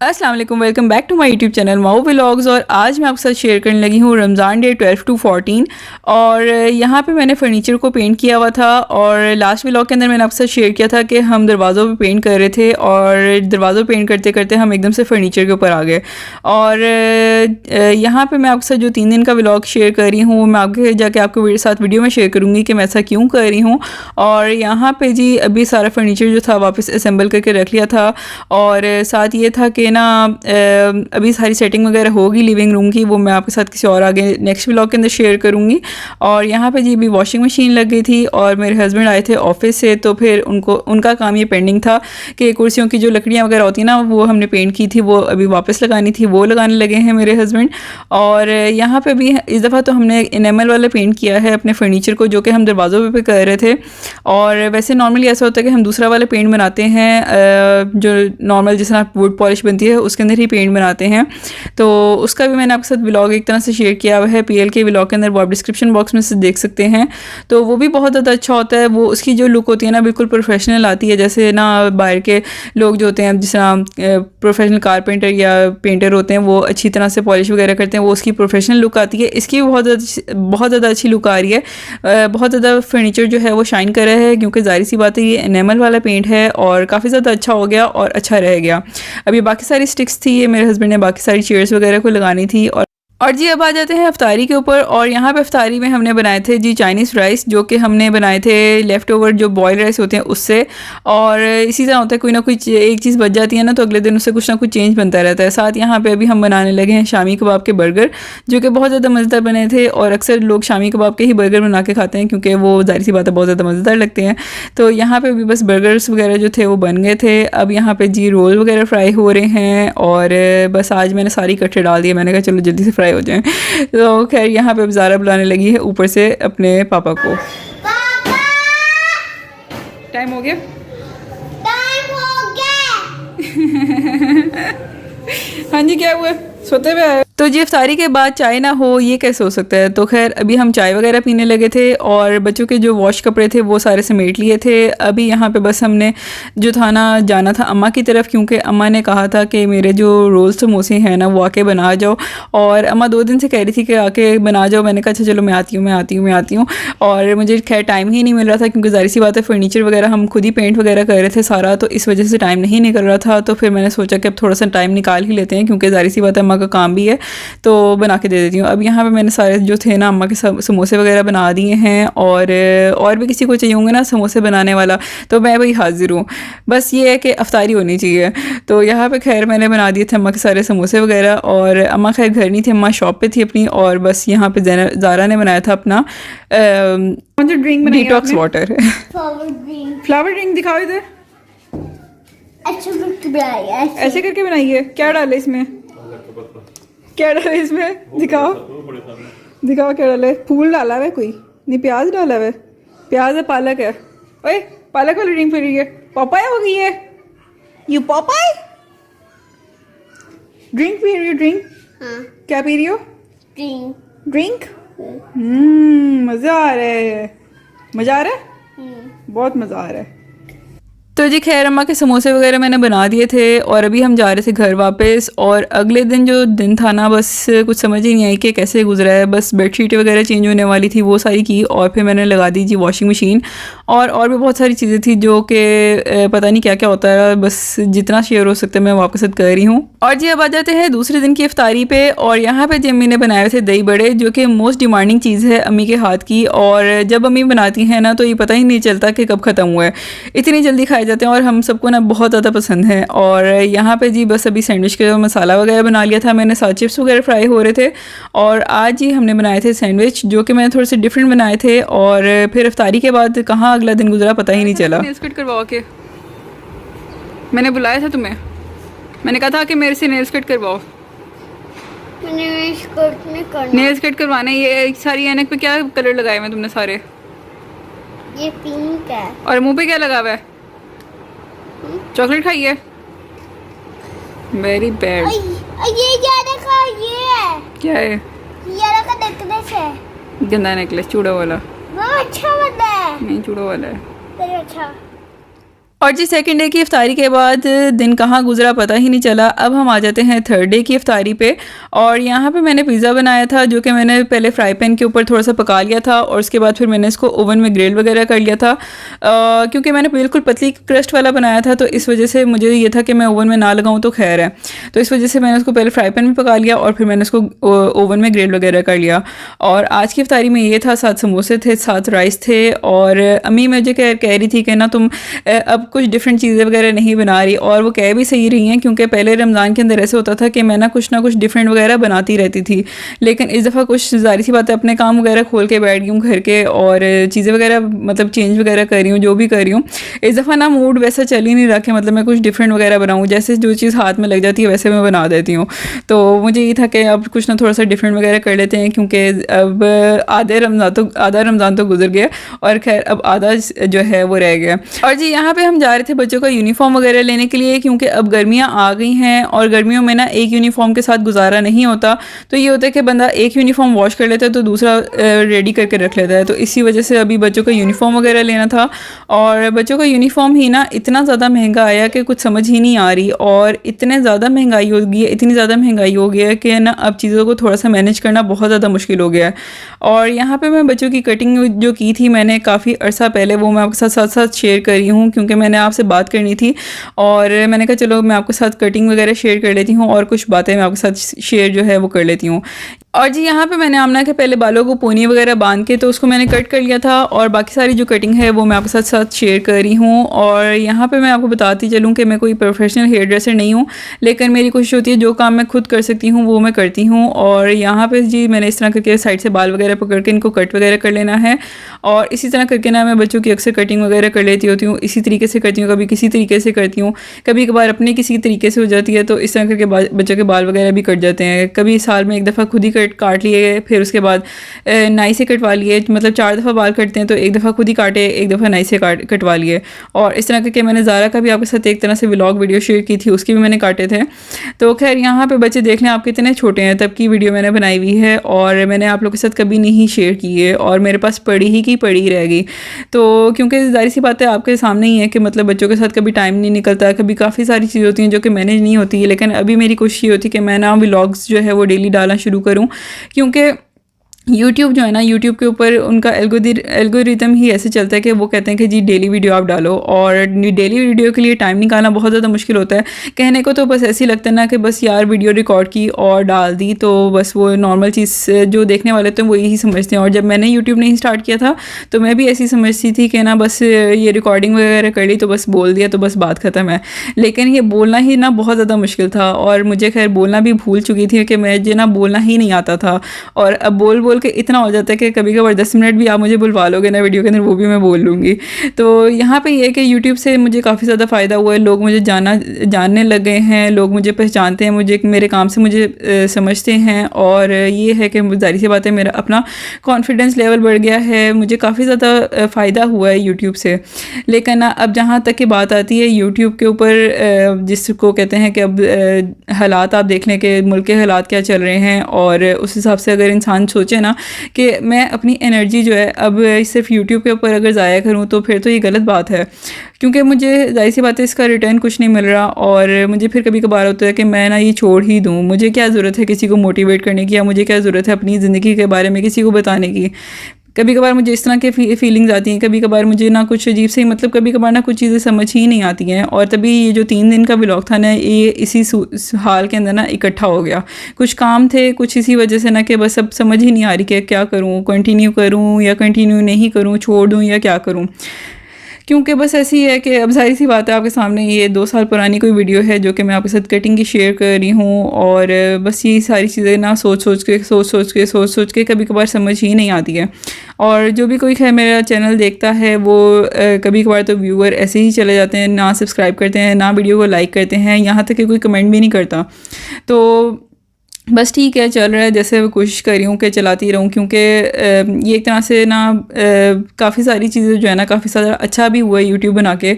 अस्सलाम वालेकुम, welcome back to my YouTube channel माओ व्लॉग्स। और आज मैं आपके साथ शेयर करने लगी हूँ रमज़ान डे 12 to 14। और यहाँ पे मैंने फ़र्नीचर को पेंट किया हुआ था और लास्ट व्लॉग के अंदर मैंने आपके साथ शेयर किया था कि हम दरवाज़ों पे पेंट कर रहे थे और दरवाज़ों पे पेंट करते करते हम एकदम से फ़र्नीचर के ऊपर आ गए। और यहाँ पे मैं आपके साथ जो 3 दिन का व्लॉग शेयर कर रही हूँ मैं आगे जाके आपके साथ वीडियो में शेयर करूँगी कि मैं ऐसा क्यों कर रही हूँ। और यहाँ पर जी अभी सारा फ़र्नीचर जो था वापस असेंबल करके रख लिया था। और साथ ये था कि ना अभी सारी सेटिंग वगैरह होगी लिविंग रूम की, वो मैं आपके साथ किसी और आगे नेक्स्ट व्लॉग के अंदर शेयर करूँगी। और यहाँ पे जी अभी वॉशिंग मशीन लग गई थी और मेरे हस्बैंड आए थे ऑफिस से, तो फिर उनका काम ये पेंडिंग था कि कुर्सियों की जो लकड़ियाँ वगैरह होती हैं ना वो हमने पेंट की थी, वो अभी वापस लगानी थी, वो लगाने लगे हैं मेरे हस्बैंड। और यहाँ पर भी इस दफ़ा तो हमने इनेमल वाला पेंट किया है अपने फर्नीचर को, जो कि हम दरवाज़ों पे कर रहे थे। और वैसे नॉर्मली ऐसा होता है कि हम दूसरा वाला पेंट बनाते हैं जो नॉर्मल जिस तरह वुड पॉलिश बनती है उसके अंदर ही पेंट बनाते हैं। तो उसका भी मैंने आपके साथ व्लॉग एक तरह से शेयर किया हुआ है पीएल के व्लॉग के अंदर, वो आप डिस्क्रिप्शन बॉक्स में से देख सकते हैं। तो वो भी बहुत ज़्यादा अच्छा होता है, वो उसकी जो लुक होती है ना बिल्कुल प्रोफेशनल आती है, जैसे ना बाहर के लोग जो होते हैं जिस तरह प्रोफेशनल कारपेंटर या पेंटर होते हैं वो अच्छी तरह से पॉलिश वगैरह करते हैं, वो उसकी प्रोफेशनल लुक आती है। इसकी भी बहुत ज़्यादा अच्छी लुक आ रही है, बहुत ज़्यादा फर्नीचर जो है वो शाइन कर रहा है, क्योंकि ज़ाहिर सी बात है ये एनेमल वाला पेंट है और काफ़ी ज़्यादा अच्छा हो गया और अच्छा रह गया। अभी बाकी सारी स्टिक्स थी, ये मेरे हस्बैंड ने बाकी सारी चेयर्स वगैरह को लगानी थी। और जी अब आ जाते हैं अफ्तारी के ऊपर। और यहाँ पे अफ्तारी में हमने बनाए थे जी चाइनीज़ राइस, जो कि हमने बनाए थे लेफ़्ट ओवर जो बॉयल राइस होते हैं उससे। और इसी तरह होता है कोई ना कोई एक चीज़ बच जाती है ना तो अगले दिन उससे कुछ ना कुछ चेंज बनता रहता है। साथ यहाँ पे अभी हम बनाने लगे हैं शामी कबाब के बर्गर, जो कि बहुत ज़्यादा मज़ेदार बने थे। और अक्सर लोग शामी कबाब के ही बर्गर बना के खाते हैं क्योंकि वो ज़ाहिर सी बात है बहुत ज़्यादा मज़ेदार लगते हैं। तो यहाँ पर भी बस बर्गर्स वगैरह जो थे वो बन गए थे। अब यहाँ पर जी रोल वगैरह फ्राई हो रहे हैं और बस आज मैंने सारी इकट्ठे डाल दिए, मैंने कहा चलो जल्दी से फ्राई हो जाएँ। तो खैर यहाँ पे ज़ारा बुलाने लगी है ऊपर से अपने पापा को। पापा! टाइम हो गया, टाइम हो गया। हाँ जी क्या हुआ, सोते हुए आए? तो जी इफ्तारी के बाद चाय ना हो ये कैसे हो सकता है। तो खैर अभी हम चाय वगैरह पीने लगे थे और बच्चों के जो वॉश कपड़े थे वो सारे समेट लिए थे। अभी यहाँ पे बस हमने जो था ना जाना था अम्मा की तरफ, क्योंकि अम्मा ने कहा था कि मेरे जो रोल समोसे हैं ना वो आके बना जाओ। और अम्मा 2 दिन से कह रही थी कि आके बना जाओ। मैंने कहा अच्छा चलो मैं आती हूँ। और मुझे खैर टाइम ही नहीं मिल रहा था क्योंकि ज़ाहिर सी बात है फर्नीचर वगैरह हम खुद ही पेंट वगैरह कर रहे थे सारा, तो इस वजह से टाइम नहीं निकल रहा था। तो फिर मैंने सोचा कि अब थोड़ा सा टाइम निकाल ही लेते हैं क्योंकि ज़ाहिर सी बात है अम्मा का काम भी है, तो बना के दे देती हूँ। अब यहाँ पे मैंने सारे जो थे ना अम्मा के समोसे वगैरह बना दिए हैं। और भी किसी को चाहिए होंगे ना समोसे बनाने वाला तो मैं वही हाजिर हूँ, बस ये है कि अफ्तारी होनी चाहिए। तो यहाँ पे खैर मैंने बना दिए थे अम्मा के सारे समोसे वगैरह। और अम्मा खैर घर नहीं थी, अम्मा शॉप पे थी अपनी। और बस यहाँ पे ज़ारा ने बनाया था अपना जो ड्रिंक बनाई डिटॉक्स वाटर, फ्लावर ड्रिंक। दिखाओ इधर, ऐसे करके बनाई है। क्या डाले इसमें, क्या डाला इसमें, दिखाओ क्या डाला है। फूल डाला है कोई नहीं, प्याज डाला है, प्याज है, पालक है। ओए पालक वाली ड्रिंक पी रही है, पापाया हो गई है यू, पापाय ड्रिंक पी रही हो। ड्रिंक हाँ। क्या पी रही हो, ड्रिंक। मज़ा आ रहा है, बहुत मज़ा आ रहा है। तो जी खैर अम्मा के समोसे वगैरह मैंने बना दिए थे और अभी हम जा रहे थे घर वापस। और अगले दिन जो दिन था ना बस कुछ समझ ही नहीं आई कि कैसे गुजरा है। बस बेडशीट वगैरह चेंज होने वाली थी वो सारी की और फिर मैंने लगा दी जी वॉशिंग मशीन। और भी बहुत सारी चीज़ें थी जो कि पता नहीं क्या क्या होता है, बस जितना शेयर हो सकता है मैं आपके साथ कर रही हूँ। और जी अब आ जाते हैं दूसरे दिन की इफ्तारी पे। और यहाँ पे जी अम्मी ने बनाए हुए थे दही बड़े, जो कि मोस्ट डिमांडिंग चीज़ है अम्मी के हाथ की। और जब अम्मी बनाती हैं ना तो ये पता ही नहीं चलता कि कब ख़त्म हुआ है, इतनी जल्दी खाए जाते हैं और हम सबको ना बहुत ज़्यादा पसंद है। और यहाँ पे जी बस अभी सैंडविच का मसाला वगैरह बना लिया था मैंने, साथ चिप्स वगैरह फ्राई हो रहे थे। और आज ही हमने बनाए थे सैंडविच, जो कि मैंने थोड़े से डिफरेंट बनाए थे। और फिर इफ्तारी के बाद कहाँ अगला दिन गुजरा पता ही नहीं चला। नेल्स कट करवाओ के, मैंने बुलाया था तुम्हें, मैंने कहा था कि मेरे से नेल्स कट करवाओ। नेल्स कट करवाने, ये सारी ऐनक पे क्या कलर लगाए हुए तुमने सारे? ये पिंक है। और मुंह पे क्या लगा हुआ है? चॉकलेट खाई है? Very bad. ये ज्यादा खा, ये है क्या है? ये का नेकलेस है, गंदा नेकलेस, चूड़ा वाला। अच्छा वाला है, नहीं चूड़ा वाला है। तेरे अच्छा। और जी सेकंड डे की इफ्तारी के बाद दिन कहाँ गुजरा पता ही नहीं चला। अब हम आ जाते हैं थर्ड डे की इफ्तारी पे। और यहाँ पे मैंने पिज़्ज़ा बनाया था, जो कि मैंने पहले फ्राई पैन के ऊपर थोड़ा सा पका लिया था और उसके बाद फिर मैंने इसको ओवन में ग्रिल वगैरह कर लिया था। क्योंकि मैंने बिल्कुल पतली क्रस्ट वाला बनाया था, तो इस वजह से मुझे ये था कि मैं ओवन में ना लगाऊँ तो खैर है। तो इस वजह से मैंने उसको पहले फ्राई पैन में पका लिया और फिर मैंने उसको ओवन में ग्रिल वगैरह कर लिया। और आज की इफ्तारी में ये था, 7 समोसे थे, 7 राइस थे। और अम्मी मुझे कह रही थी कि ना तुम अब कुछ डिफरेंट चीज़ें वगैरह नहीं बना रही, और वो कह भी सही रही हैं, क्योंकि पहले रमज़ान के अंदर ऐसे होता था कि मैं ना कुछ डिफरेंट वगैरह बनाती रहती थी। लेकिन इस दफ़ा कुछ ज़ाहिर सी बात है अपने काम वगैरह खोल के बैठ गई हूँ घर के, और चीज़ें वगैरह मतलब चेंज वगैरह कर रही हूँ, जो भी कर रही हूँ। इस दफ़ा ना मूड वैसा चल ही नहीं रहा कि मतलब मैं कुछ डिफरेंट वगैरह बनाऊँ, जैसे जो चीज़ हाथ में लग जाती है वैसे मैं बना देती हूँ। तो मुझे ये था कि अब कुछ ना थोड़ा सा डिफरेंट वगैरह कर लेते हैं, क्योंकि अब आधा रमज़ान तो गुजर गया और खैर अब आधा जो है वो रह गया। और जी यहाँ पे हम जा रहे थे बच्चों का यूनिफॉर्म वगैरह लेने के लिए, क्योंकि अब गर्मियाँ आ गई हैं और गर्मियों में ना एक यूनिफॉर्म के साथ गुजारा नहीं होता। तो ये होता है कि बंदा एक यूनिफॉर्म वॉश कर लेता है तो दूसरा रेडी करके रख लेता है। तो इसी वजह से अभी बच्चों का यूनिफॉर्म वगैरह लेना था। और बच्चों का यूनिफॉर्म ही ना इतना ज़्यादा महंगा आया कि कुछ समझ ही नहीं आ रही, और इतने ज़्यादा महंगाई हो गई है, इतनी ज़्यादा महंगाई हो गई है कि ना अब चीज़ों को थोड़ा सा मैनेज करना बहुत ज़्यादा मुश्किल हो गया है। और यहाँ पे मैं बच्चों की कटिंग जो की थी मैंने काफ़ी अर्सा पहले, वो मैं आपके साथ साथ शेयर कर रही हूँ, क्योंकि मैंने आपसे बात करनी थी और मैंने कहा चलो मैं आपके साथ कटिंग वगैरह शेयर कर लेती हूँ और कुछ बातें मैं आपके साथ शेयर जो है वो कर लेती हूँ। और जी यहाँ पे मैंने आमना के पहले बालों को पोनी वगैरह बांध के तो उसको मैंने कट कर लिया था, और बाकी सारी जो कटिंग है वो मैं आपके साथ साथ शेयर कर रही हूँ। और यहाँ पे मैं आपको बताती चलूँ कि मैं कोई प्रोफेशनल हेयर ड्रेसर नहीं हूँ, लेकिन मेरी कोशिश होती है जो काम मैं खुद कर सकती हूँ वो मैं करती हूँ। और यहाँ पे जी मैंने इस तरह करके साइड से बाल वगैरह पकड़ के इनको कट वगैरह कर लेना है, और इसी तरह करके ना मैं बच्चों की अक्सर कटिंग वगैरह कर लेती होती हूँ। इसी तरीके से करती हूँ, कभी किसी तरीके से करती हूँ, कभी कभार अपने किसी तरीके से हो जाती है, तो इस तरह करके बच्चों के बाल वगैरह भी कट जाते हैं। कभी साल में एक दफ़ा खुद ही काट लिए, फिर उसके बाद नाई से कटवा लिए, मतलब 4 दफ़ा बाल कटते हैं तो एक दफ़ा खुद ही काटे, एक दफ़ा नाई से कटवा लिए। और इस तरह करके मैंने ज़ारा का भी आपके साथ एक तरह से व्लॉग वीडियो शेयर की थी, उसकी भी मैंने काटे थे। तो खैर यहाँ पे बच्चे देख लें आप कितने छोटे हैं, तब की वीडियो मैंने बनाई हुई है और मैंने आप लोग के साथ कभी नहीं शेयर की है, और मेरे पास पड़ी ही रह गई। तो क्योंकि ज़ाहिर सी बात है आपके सामने ही है कि मतलब बच्चों के साथ कभी टाइम नहीं निकलता, कभी काफ़ी सारी चीज़ें होती हैं जो कि मैनेज नहीं होती है। लेकिन अभी मेरी कोशिश ये होती है कि मैं ना व्लॉग्स जो है वो डेली डालना शुरू करूँ, क्योंकि यूट्यूब जो है ना, यूट्यूब के ऊपर उनका एल्गोरिथम ही ऐसे चलता है कि वो कहते हैं कि जी डेली वीडियो आप डालो, और डेली वीडियो के लिए टाइम निकालना बहुत ज़्यादा मुश्किल होता है। कहने को तो बस ऐसे ही लगता है ना कि बस यार वीडियो रिकॉर्ड की और डाल दी, तो बस वो नॉर्मल चीज़ जो देखने वाले थे वो यही समझते हैं। और जब मैंने यूट्यूब नहीं स्टार्ट किया था तो मैं भी ऐसी समझती थी कि ना बस ये रिकॉर्डिंग वगैरह कर ली तो बस बोल दिया तो बस बात ख़त्म है। लेकिन ये बोलना ही ना बहुत ज़्यादा मुश्किल था, और मुझे खैर बोलना भी भूल चुकी थी कि मुझे ना बोलना ही नहीं आता था। और अब बोल के इतना हो जाता है कि कभी कभार 10 मिनट भी आप मुझे बुलवा लोगे ना वीडियो के अंदर, वो भी मैं बोल लूँगी। तो यहाँ पे ये है कि यूट्यूब से मुझे काफ़ी ज़्यादा फ़ायदा हुआ है, लोग मुझे जानने लगे हैं, लोग मुझे पहचानते हैं, मुझे मेरे काम से मुझे समझते हैं। और ये है कि ज़ाहिर सी बात है मेरा अपना कॉन्फिडेंस लेवल बढ़ गया है, मुझे काफ़ी ज़्यादा फ़ायदा हुआ है यूट्यूब से। लेकिन अब जहाँ तक की बात आती है यूट्यूब के ऊपर, जिसको कहते हैं कि अब हालात आप देख लें कि मुल्क के हालात क्या चल रहे हैं, और उस हिसाब से अगर इंसान सोचे ना कि मैं अपनी एनर्जी जो है अब सिर्फ यूट्यूब के ऊपर अगर ज़ाया करूँ तो फिर तो ये गलत बात है, क्योंकि मुझे ज़ाहिर सी बात है इसका रिटर्न कुछ नहीं मिल रहा। और मुझे फिर कभी कभार होता है कि मैं ना ये छोड़ ही दूँ, मुझे क्या ज़रूरत है किसी को मोटिवेट करने की, या मुझे क्या ज़रूरत है अपनी ज़िंदगी के बारे में किसी को बताने की। कभी कभार मुझे इस तरह के फीलिंग्स आती हैं, कभी कभार मुझे ना कुछ अजीब से मतलब कभी कभार ना कुछ चीज़ें समझ ही नहीं आती हैं। और तभी ये जो 3 दिन का व्लॉग था ना, ये इसी हाल के अंदर ना इकट्ठा हो गया। कुछ काम थे, कुछ इसी वजह से ना कि बस अब समझ ही नहीं आ रही कि क्या करूँ, कंटिन्यू करूँ या कंटिन्यू नहीं करूँ, छोड़ दूँ या क्या करूँ। क्योंकि बस ऐसी है कि अब सारी सी बात है आपके सामने, ये 2 साल पुरानी कोई वीडियो है जो कि मैं आपके साथ कटिंग की शेयर कर रही हूँ। और बस ये सारी चीज़ें ना सोच के कभी कभार समझ ही नहीं आती है। और जो भी कोई खैर मेरा चैनल देखता है वो कभी कभार तो व्यूअर ऐसे ही चले जाते हैं, ना सब्सक्राइब करते हैं, ना वीडियो को लाइक करते हैं, यहाँ तक कि कोई कमेंट भी नहीं करता। तो बस ठीक है, चल रहा है, जैसे कोशिश कर रही हूँ कि चलाती रहूँ, क्योंकि ये एक तरह से ना काफ़ी सारी चीज़ें जो है ना, काफ़ी सारा अच्छा भी हुआ है यूट्यूब बना के।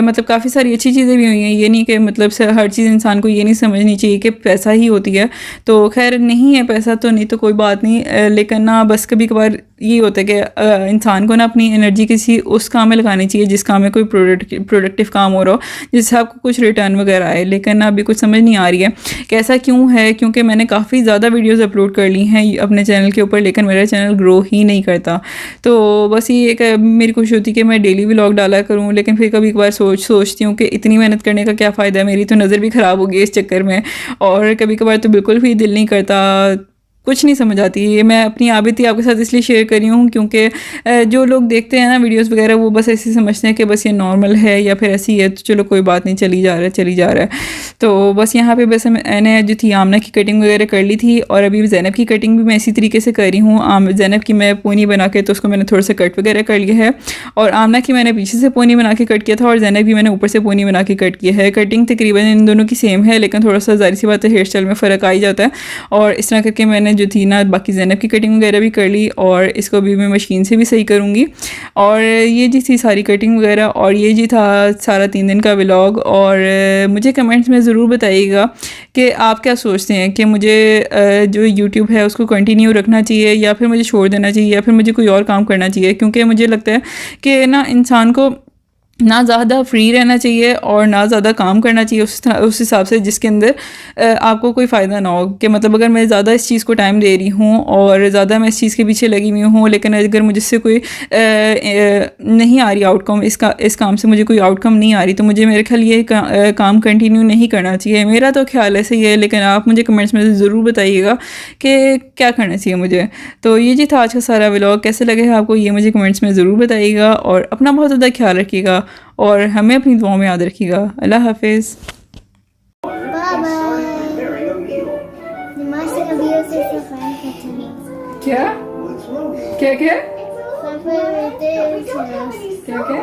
मतलब काफ़ी सारी अच्छी चीज़ें भी हुई हैं, ये नहीं कि मतलब से हर चीज़ इंसान को ये नहीं समझनी चाहिए कि पैसा ही होती है। तो खैर नहीं है पैसा तो नहीं तो कोई बात नहीं, लेकिन ना बस कभी कभार ये होता है कि इंसान को ना अपनी एनर्जी किसी उस काम में लगानी चाहिए जिस काम में कोई प्रोडक्टिव काम हो रहा हो, जिससे आपको कुछ रिटर्न वगैरह आए। लेकिन ना अभी कुछ समझ नहीं आ रही है कि ऐसा क्यों है, क्योंकि मैंने काफ़ी ज़्यादा वीडियोस अपलोड कर ली हैं अपने चैनल के ऊपर, लेकिन मेरा चैनल ग्रो ही नहीं करता। तो बस ये एक मेरी कोशिश होती है कि मैं डेली व्लॉग डाला करूँ, लेकिन फिर कभी कभार सोचती हूँ कि इतनी मेहनत करने का क्या फ़ायदा है, मेरी तो नज़र भी ख़राब हो गई इस चक्कर में। और कभी कभार तो बिल्कुल भी दिल नहीं करता, कुछ नहीं समझ आती। ये मैं अपनी आदत ही आपके साथ इसलिए शेयर कर रही हूँ क्योंकि जो लोग देखते हैं ना वीडियोस वगैरह, वो बस ऐसे समझते हैं कि बस ये नॉर्मल है या फिर ऐसी है, तो चलो कोई बात नहीं, चली जा रहा है। तो बस यहाँ पे बस मैंने जो थी आमना की कटिंग वगैरह कर ली थी, और अभी ज़ैनब की कटिंग भी मैं इसी तरीके से कर रही हूँ। ज़ैनब की मैं पोनी बना के तो उसको मैंने थोड़ा सा कट वगैरह कर लिया है, और आमना की मैंने पीछे से पोनी बना के कट किया था, और ज़ैनब की मैंने ऊपर से पोनी बना के कट किया है। कटिंग तकरीबन इन दोनों की सेम है, लेकिन थोड़ा सा ज़ाहिर सी बात है हेयर स्टाइल में फ़र्क आ ही जाता है। और इस तरह करके मैंने जो थी ना बाकी ज़ैनब की कटिंग वगैरह भी कर ली, और इसको भी मैं मशीन से भी सही करूँगी। और ये जी थी सारी कटिंग वगैरह, और ये जी था सारा 3 दिन का व्लॉग। और मुझे कमेंट्स में ज़रूर बताइएगा कि आप क्या सोचते हैं कि मुझे जो यूट्यूब है उसको कंटिन्यू रखना चाहिए या फिर मुझे छोड़ देना चाहिए या फिर मुझे कोई और काम करना चाहिए। क्योंकि मुझे लगता है कि ना इंसान को ना ज़्यादा फ्री रहना चाहिए और ना ज़्यादा काम करना चाहिए उस हिसाब से जिसके अंदर आपको कोई फ़ायदा ना हो। कि मतलब अगर मैं ज़्यादा इस चीज़ को टाइम दे रही हूँ और ज़्यादा मैं इस चीज़ के पीछे लगी हुई हूँ, लेकिन अगर मुझसे कोई नहीं आ रही आउटकम, इस काम से मुझे कोई आउटकम नहीं आ रही, तो मुझे मेरे ख्याल ये काम कंटिन्यू नहीं करना चाहिए। मेरा तो ख्याल ऐसे ही है, लेकिन आप मुझे कमेंट्स में ज़रूर बताइएगा कि क्या करना चाहिए मुझे। तो ये जी था आज का सारा व्लॉग। कैसे लगे है आपको ये मुझे कमेंट्स में ज़रूर बताइएगा, और अपना बहुत ज़्यादा ख्याल रखिएगा और हमें अपनी दुआओं में याद रखिएगा। अल्लाह हाफिज़। क्या क्या क्या क्या क्या?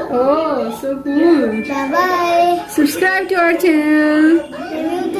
Oh, so cool. Bye bye. Subscribe to our channel.